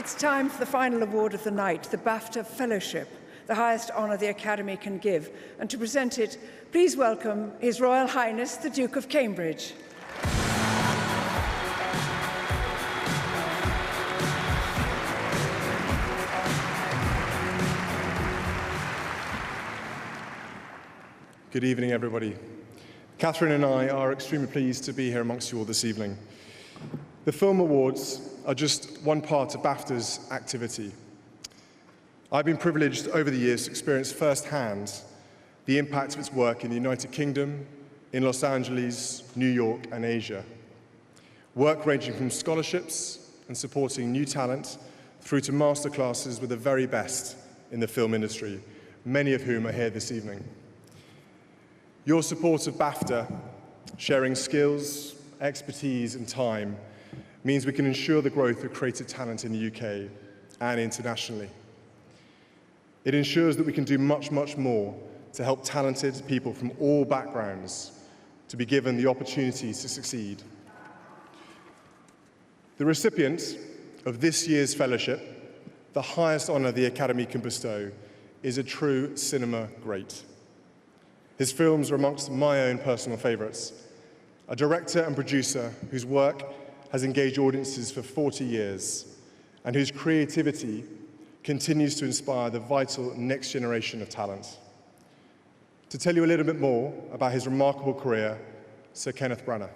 It's time for the final award of the night, the Bafta Fellowship, the highest honour the Academy can give. And to present it, please welcome His Royal Highness, the Duke of Cambridge. Good evening, everybody. Catherine and I are extremely pleased to be here amongst you all this evening. The Film Awards are just one part of BAFTA's activity. I've been privileged over the years to experience firsthand the impact of its work in the United Kingdom, in Los Angeles, New York, and Asia. Work ranging from scholarships and supporting new talent through to masterclasses with the very best in the film industry, many of whom are here this evening. Your support of BAFTA, sharing skills, expertise, and time, means we can ensure the growth of creative talent in the UK and internationally. It ensures that we can do much, much more to help talented people from all backgrounds to be given the opportunities to succeed. The recipient of this year's fellowship, the highest honour the Academy can bestow, is a true cinema great. His films are amongst my own personal favourites. A director and producer whose work has engaged audiences for 40 years and whose creativity continues to inspire the vital next generation of talent. To tell you a little bit more about his remarkable career, Sir Kenneth Branagh.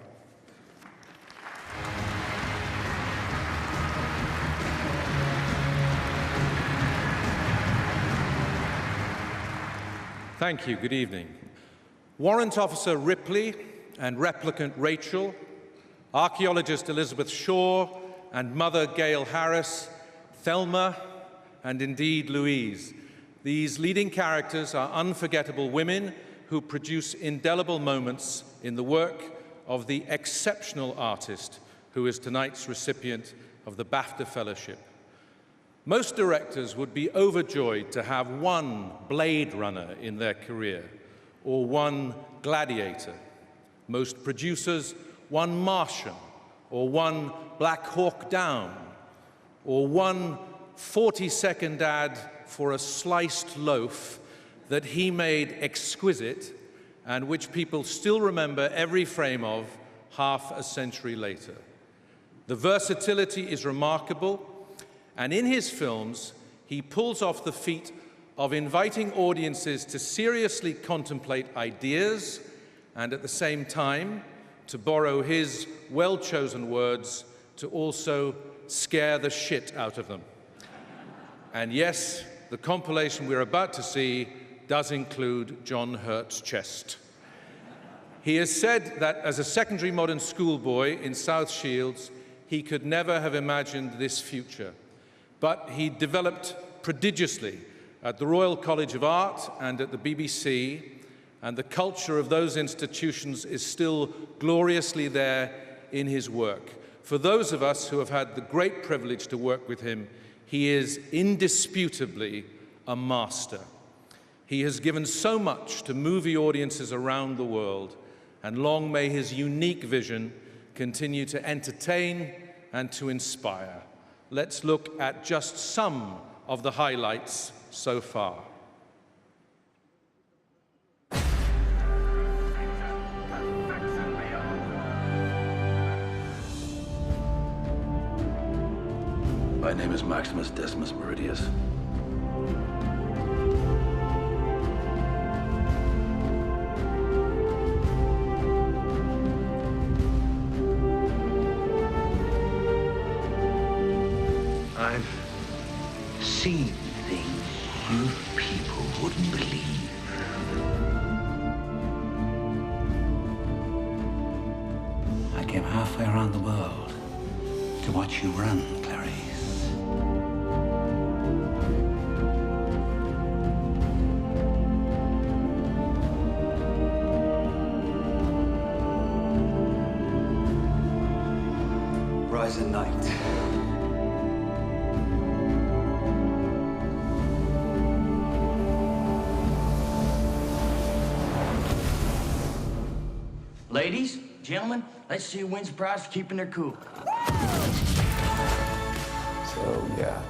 Thank you. Good evening. Warrant Officer Ripley and replicant Rachel, archaeologist Elizabeth Shaw and Mother Gail Harris, Thelma, and indeed Louise. These leading characters are unforgettable women who produce indelible moments in the work of the exceptional artist who is tonight's recipient of the BAFTA Fellowship. Most directors would be overjoyed to have one Blade Runner in their career, or one Gladiator. Most producers, one Martian, or one Black Hawk Down, or one 40-second ad for a sliced loaf that he made exquisite and which people still remember every frame of half a century later. The versatility is remarkable, and in his films, he pulls off the feat of inviting audiences to seriously contemplate ideas and at the same time, to borrow his well-chosen words, to also scare the shit out of them. And yes, the compilation we're about to see does include John Hurt's chest. He has said that as a secondary modern schoolboy in South Shields, he could never have imagined this future. But he developed prodigiously at the Royal College of Art and at the BBC, and the culture of those institutions is still gloriously there in his work. For those of us who have had the great privilege to work with him, he is indisputably a master. He has given so much to movie audiences around the world, and long may his unique vision continue to entertain and to inspire. Let's look at just some of the highlights so far. My name is Maximus Decimus Meridius. I've seen things you people wouldn't believe. I came halfway around the world to watch you run, Clarice. Rise at night. Ladies, gentlemen, let's see who wins the prize for keeping their cool. So, yeah,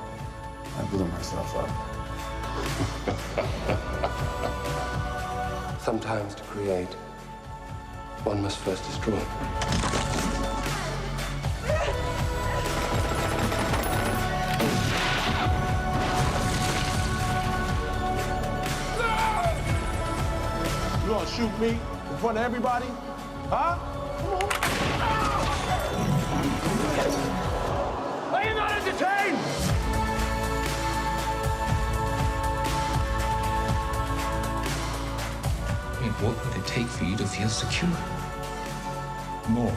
I blew myself up. Sometimes to create, one must first destroy. You gonna shoot me in front of everybody? Huh? Are you not entertained? I mean, what would it take for you to feel secure? More.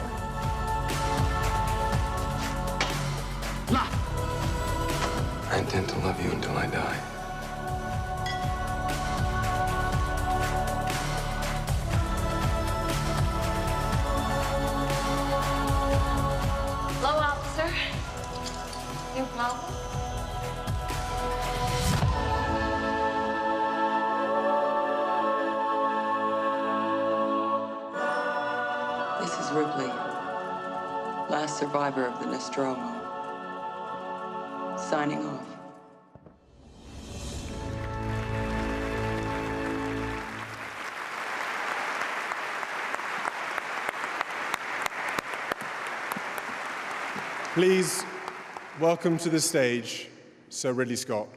I intend to love you until I die. Hello, officer. New problem? This is Ripley, last survivor of the Nostromo. Signing off. Please welcome to the stage Sir Ridley Scott.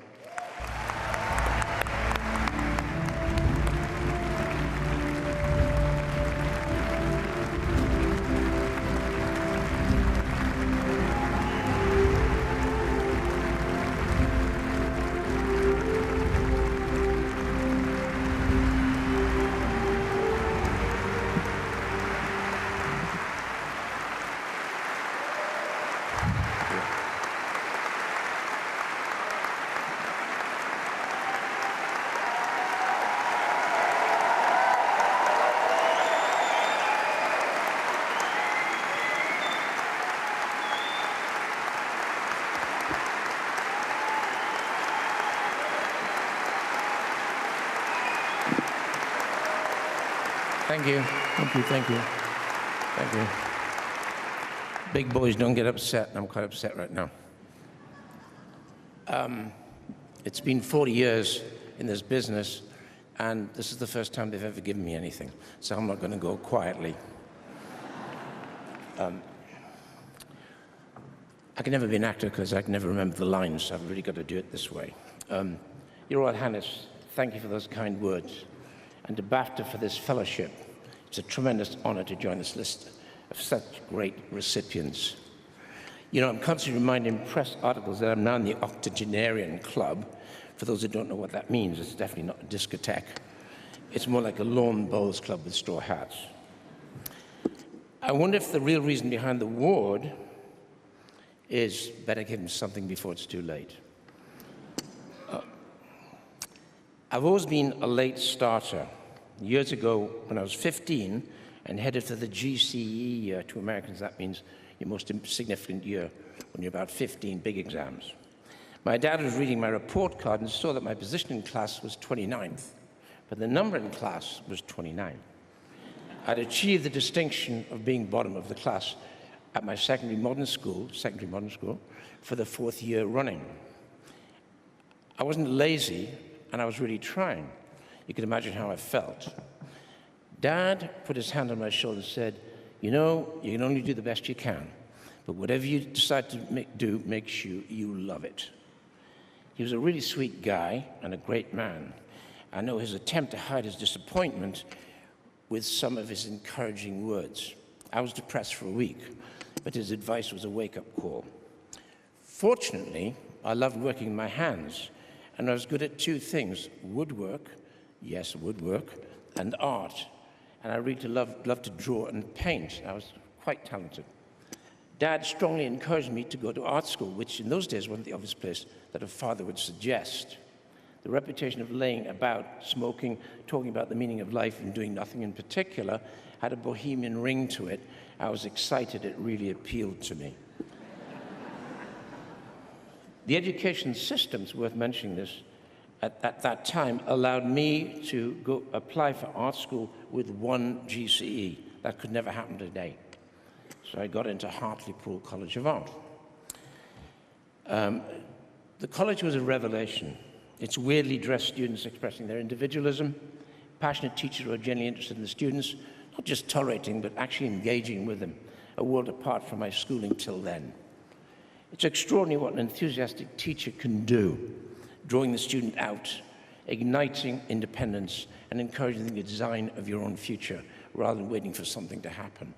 Thank you. Thank you. Thank you. Thank you. Big boys don't get upset, and I'm quite upset right now. It's been 40 years in this business, and this is the first time they've ever given me anything, so I'm not going to go quietly. I can never be an actor because I can never remember the lines, so I've really got to do it this way. Your Royal Highness, thank you for those kind words, and to Bafta for this fellowship. It's a tremendous honor to join this list of such great recipients. You know, I'm constantly reminded in press articles that I'm now in the octogenarian club. For those who don't know what that means, it's definitely not a discotheque. It's more like a lawn bowls club with straw hats. I wonder if the real reason behind the award is better give him something before it's too late. I've always been a late starter. Years ago, when I was 15 and headed for the GCE year, to Americans that means your most significant year, when you're about 15, big exams. My dad was reading my report card and saw that my position in class was 29th, but the number in class was 29. I'd achieved the distinction of being bottom of the class at my secondary modern school, for the 4th year running. I wasn't lazy, and I was really trying. You can imagine how I felt. Dad put his hand on my shoulder and said, you know, you can only do the best you can, but whatever you decide to do, make sure you love it. He was a really sweet guy and a great man. I know his attempt to hide his disappointment with some of his encouraging words. I was depressed for a week, but his advice was a wake-up call. Fortunately, I loved working with my hands, and I was good at two things: woodwork, yes, woodwork, and art. And I really loved to draw and paint. I was quite talented. Dad strongly encouraged me to go to art school, which in those days wasn't the obvious place that a father would suggest. The reputation of laying about, smoking, talking about the meaning of life and doing nothing in particular had a bohemian ring to it. I was excited. It really appealed to me. The education systems, worth mentioning this, at that time allowed me to go apply for art school with 1 GCE. That could never happen today. So I got into Hartlepool College of Art. The college was a revelation. Its weirdly dressed students expressing their individualism, passionate teachers who are genuinely interested in the students, not just tolerating, but actually engaging with them, a world apart from my schooling till then. It's extraordinary what an enthusiastic teacher can do, drawing the student out, igniting independence, and encouraging the design of your own future, rather than waiting for something to happen.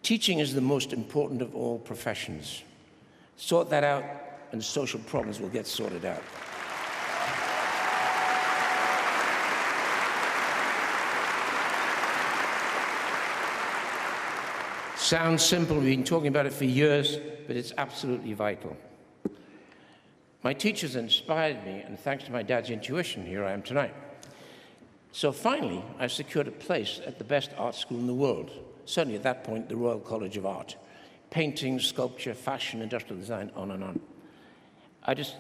Teaching is the most important of all professions. Sort that out, and social problems will get sorted out. Sounds simple, we've been talking about it for years, but it's absolutely vital. My teachers inspired me, and thanks to my dad's intuition, here I am tonight. So finally, I secured a place at the best art school in the world, certainly at that point, the Royal College of Art. Painting, sculpture, fashion, industrial design, on and on. I just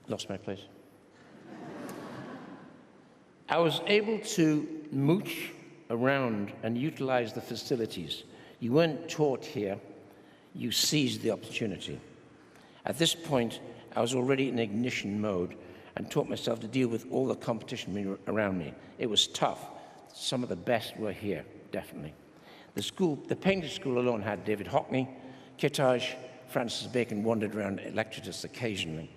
lost my place. I was able to mooch around and utilize the facilities. You weren't taught here, you seized the opportunity. At this point, I was already in ignition mode and taught myself to deal with all the competition around me. It was tough. Some of the best were here, definitely. The painting school alone had David Hockney, Kittage, Francis Bacon wandered around and lectured us occasionally.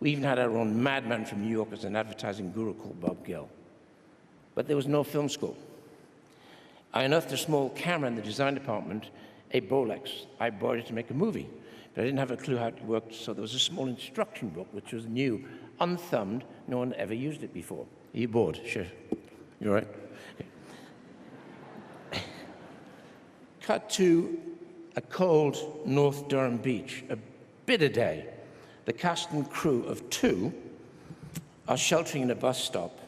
We even had our own madman from New York as an advertising guru called Bob Gill. But there was no film school. I unearthed a small camera in the design department, a Bolex. I borrowed it to make a movie, but I didn't have a clue how it worked, so there was a small instruction book, which was new, unthumbed. No one ever used it before. Are you bored? Sure. You all right? Okay. Cut to a cold North Durham beach, a bitter day. The cast and crew of 2 are sheltering in a bus stop,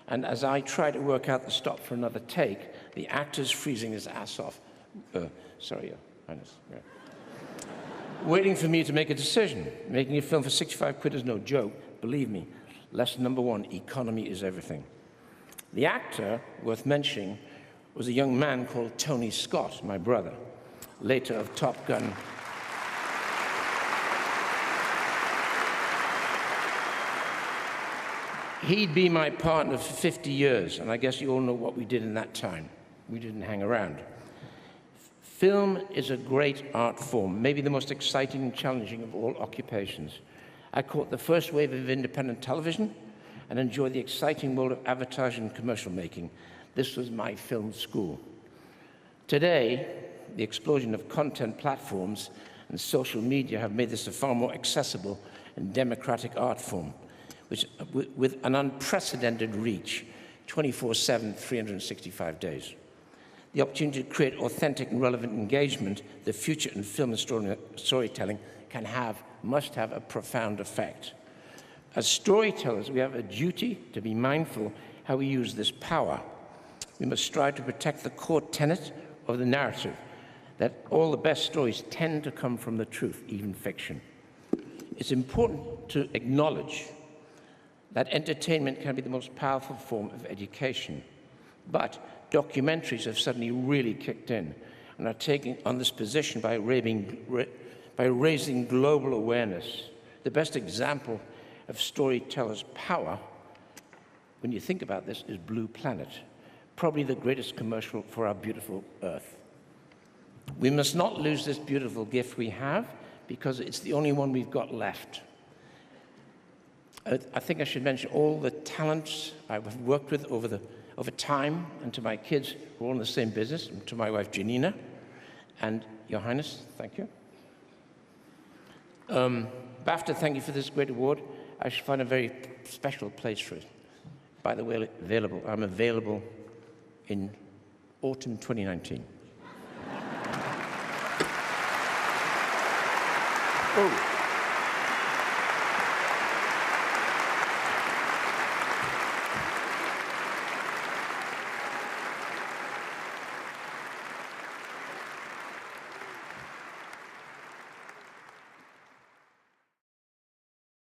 and as I try to work out the stop for another take, the actor's freezing his ass off. Sorry, Your Highness. Yeah. Waiting for me to make a decision. Making a film for 65 quid is no joke. Believe me. Lesson number 1, economy is everything. The actor, worth mentioning, was a young man called Tony Scott, my brother, later of Top Gun. He'd be my partner for 50 years, and I guess you all know what we did in that time. We didn't hang around. Film is a great art form, maybe the most exciting and challenging of all occupations. I caught the first wave of independent television and enjoyed the exciting world of advertising and commercial making. This was my film school. Today, the explosion of content platforms and social media have made this a far more accessible and democratic art form, which, with an unprecedented reach, 24/7, 365 days. The opportunity to create authentic and relevant engagement, the future in film and storytelling must have a profound effect. As storytellers, we have a duty to be mindful how we use this power. We must strive to protect the core tenet of the narrative, that all the best stories tend to come from the truth, even fiction. It's important to acknowledge that entertainment can be the most powerful form of education, but documentaries have suddenly really kicked in and are taking on this position by raising global awareness. The best example of storytellers' power, when you think about this, is Blue Planet, probably the greatest commercial for our beautiful Earth. We must not lose this beautiful gift we have, because it's the only one we've got left. I think I should mention all the talents I've worked with over time, and to my kids who are all in the same business, and to my wife Janina, and Your Highness, thank you. Bafta, thank you for this great award. I should find a very special place for it. By the way, I'm available in autumn 2019. Oh.